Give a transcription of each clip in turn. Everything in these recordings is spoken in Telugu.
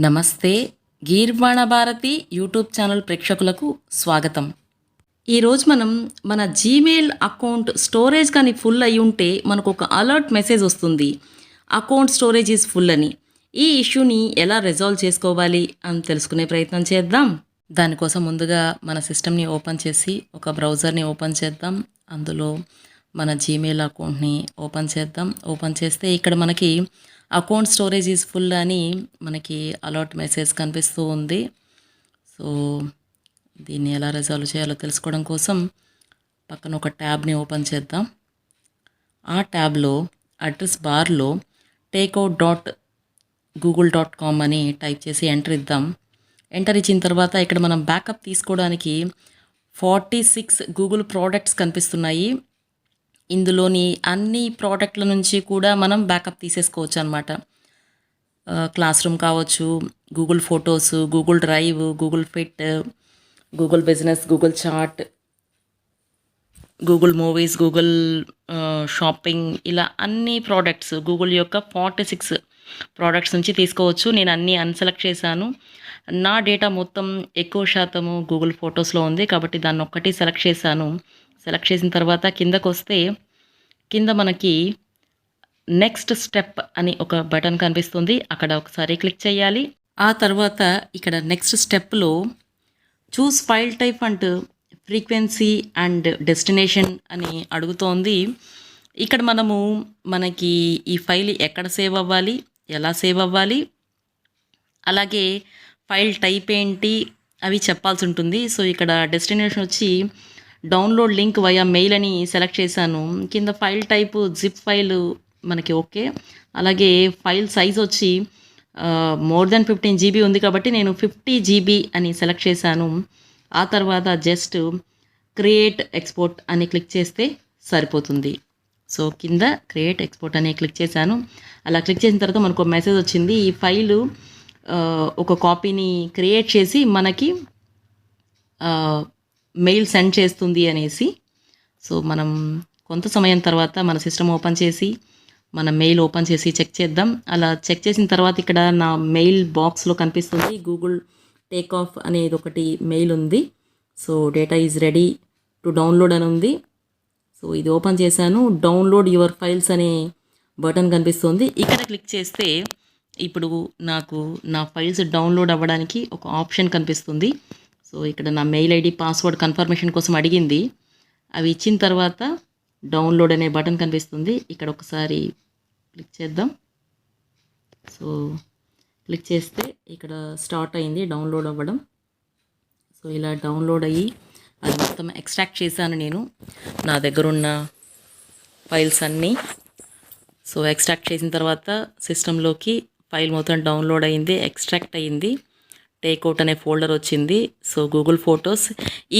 నమస్తే. గీర్వాణ భారతి యూట్యూబ్ ఛానల్ ప్రేక్షకులకు స్వాగతం. ఈరోజు మనం మన జీమెయిల్ అకౌంట్ స్టోరేజ్ కానీ ఫుల్ అయి ఉంటే మనకు ఒక అలర్ట్ మెసేజ్ వస్తుంది, అకౌంట్ స్టోరేజ్ ఈజ్ ఫుల్ అని. ఈ ఇష్యూని ఎలా రిజాల్వ్ చేసుకోవాలి అని తెలుసుకునే ప్రయత్నం చేద్దాం. దానికోసం ముందుగా మన సిస్టమ్ని ఓపెన్ చేసి ఒక బ్రౌజర్ని ఓపెన్ చేద్దాం. అందులో మన జీమెయిల్ అకౌంట్ని ఓపెన్ చేద్దాం. ఓపెన్ చేస్తే ఇక్కడ మనకి అకౌంట్ స్టోరేజ్ ఈజ్ ఫుల్ అని మనకి అలర్ట్ మెసేజ్ కనిపిస్తూ ఉంది. సో దీన్ని ఎలా రిజాల్వ్ చేయాలో తెలుసుకోవడం కోసం పక్కన ఒక ట్యాబ్ని ఓపెన్ చేద్దాం. ఆ ట్యాబ్లో అడ్రస్ బార్లో takeout.google.com అని టైప్ చేసి ఎంటర్ ఇద్దాం. ఎంటర్ ఇచ్చిన తర్వాత ఇక్కడ మనం బ్యాకప్ తీసుకోవడానికి 46 గూగుల్ ప్రోడక్ట్స్ కనిపిస్తున్నాయి. ఇందులోని అన్ని ప్రోడక్ట్ల నుంచి కూడా మనం బ్యాకప్ తీసేసుకోవచ్చు అనమాట. క్లాస్ రూమ్ కావచ్చు, Google photos, Google drive, Google fit, Google business, Google chat, Google movies, Google shopping, ఇలా అన్ని ప్రోడక్ట్స్ గూగుల్ యొక్క 46 ప్రోడక్ట్స్ నుంచి తీసుకోవచ్చు. నేను అన్నీ అన్సెలెక్ట్ చేశాను. నా డేటా మొత్తం ఎక్కువ శాతము గూగుల్ ఫొటోస్లో ఉంది కాబట్టి దాన్ని ఒక్కటి సెలెక్ట్ చేశాను. సెలెక్ట్ చేసిన తర్వాత కిందకు వస్తే కింద మనకి నెక్స్ట్ స్టెప్ అని ఒక బటన్ కనిపిస్తుంది. అక్కడ ఒకసారి క్లిక్ చేయాలి. ఆ తర్వాత ఇక్కడ నెక్స్ట్ స్టెప్లో చూస్ file type and frequency and destination అని అడుగుతోంది. ఇక్కడ మనకి ఈ ఫైల్ ఎక్కడ సేవ్ అవ్వాలి, ఎలా సేవ్ అవ్వాలి, అలాగే ఫైల్ టైప్ ఏంటి అవి చెప్పాల్సి ఉంటుంది. సో ఇక్కడ డెస్టినేషన్ వచ్చి డౌన్లోడ్ లింక్ వయా మెయిల్ అని సెలెక్ట్ చేశాను. కింద ఫైల్ టైపు జిప్ ఫైల్ మనకి ఓకే. అలాగే ఫైల్ సైజ్ వచ్చి మోర్ దెన్ 15 GB ఉంది కాబట్టి నేను 50 GB అని సెలెక్ట్ చేశాను. ఆ తర్వాత జస్ట్ క్రియేట్ ఎక్స్పోర్ట్ అని క్లిక్ చేస్తే సరిపోతుంది. సో కింద క్రియేట్ ఎక్స్పోర్ట్ అని క్లిక్ చేశాను. అలా క్లిక్ చేసిన తర్వాత మనకు ఒక మెసేజ్ వచ్చింది, ఈ ఫైలు ఒక కాపీని క్రియేట్ చేసి మనకి మెయిల్ సెండ్ చేస్తుంది అనేసి. సో మనం కొంత సమయం తర్వాత మన సిస్టమ్ ఓపెన్ చేసి మన మెయిల్ ఓపెన్ చేసి చెక్ చేద్దాం. అలా చెక్ చేసిన తర్వాత ఇక్కడ నా మెయిల్ బాక్స్లో కనిపిస్తుంది గూగుల్ టేక్ ఆఫ్ అనేది ఒకటి మెయిల్ ఉంది. So data is ready to download అని ఉంది. సో ఇది ఓపెన్ చేశాను. డౌన్లోడ్ యువర్ ఫైల్స్ అనే బటన్ కనిపిస్తుంది. ఇక్కడ క్లిక్ చేస్తే ఇప్పుడు నాకు నా ఫైల్స్ డౌన్లోడ్ అవ్వడానికి ఒక ఆప్షన్ కనిపిస్తుంది. సో ఇక్కడ నా మెయిల్ ఐడి పాస్వర్డ్ కన్ఫర్మేషన్ కోసం అడిగింది. అవి ఇచ్చిన తర్వాత డౌన్లోడ్ అనే బటన్ కనిపిస్తుంది. ఇక్కడ ఒకసారి క్లిక్ చేద్దాం. సో క్లిక్ చేస్తే ఇక్కడ స్టార్ట్ అయింది డౌన్లోడ్ అవ్వడం. సో ఇలా డౌన్లోడ్ అయ్యి అది మొత్తం ఎక్స్ట్రాక్ట్ చేశాను నేను నా దగ్గర ఉన్న ఫైల్స్ అన్నీ. సో ఎక్స్ట్రాక్ట్ చేసిన తర్వాత సిస్టంలోకి ఫైల్ మొత్తం డౌన్లోడ్ అయింది, ఎక్స్ట్రాక్ట్ అయ్యింది. టేక్అవుట్ అనే ఫోల్డర్ వచ్చింది. So Google photos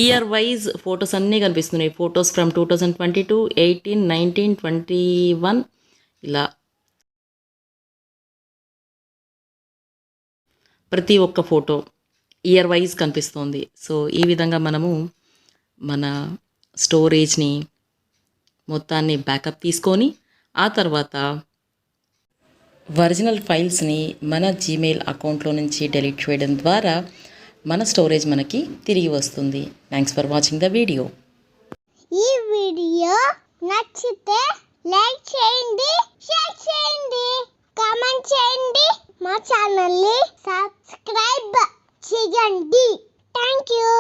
year wise photos అన్నీ కనిపిస్తున్నాయి. ఫొటోస్ ఫ్రమ్ 2022, 18, 19, 21 ఇలా ప్రతి ఒక్క ఫోటో ఇయర్ వైజ్ కనిపిస్తుంది. సో ఈ విధంగా మనము మన స్టోరేజ్ని మొత్తాన్ని బ్యాకప్ తీసుకొని ఆ తర్వాత ఒరిజినల్ ఫైల్స్ని మన జీమెయిల్ అకౌంట్లో నుంచి డిలీట్ చేయడం ద్వారా మన స్టోరేజ్ మనకి తిరిగి వస్తుంది. Thanks for watching the video. ఈ వీడియో నచ్చితే లైక్ చేయండి, షేర్ చేయండి, కామెంట్ చేయండి, మా ఛానల్ని సబ్స్క్రైబ్ చేయండి. Thank you.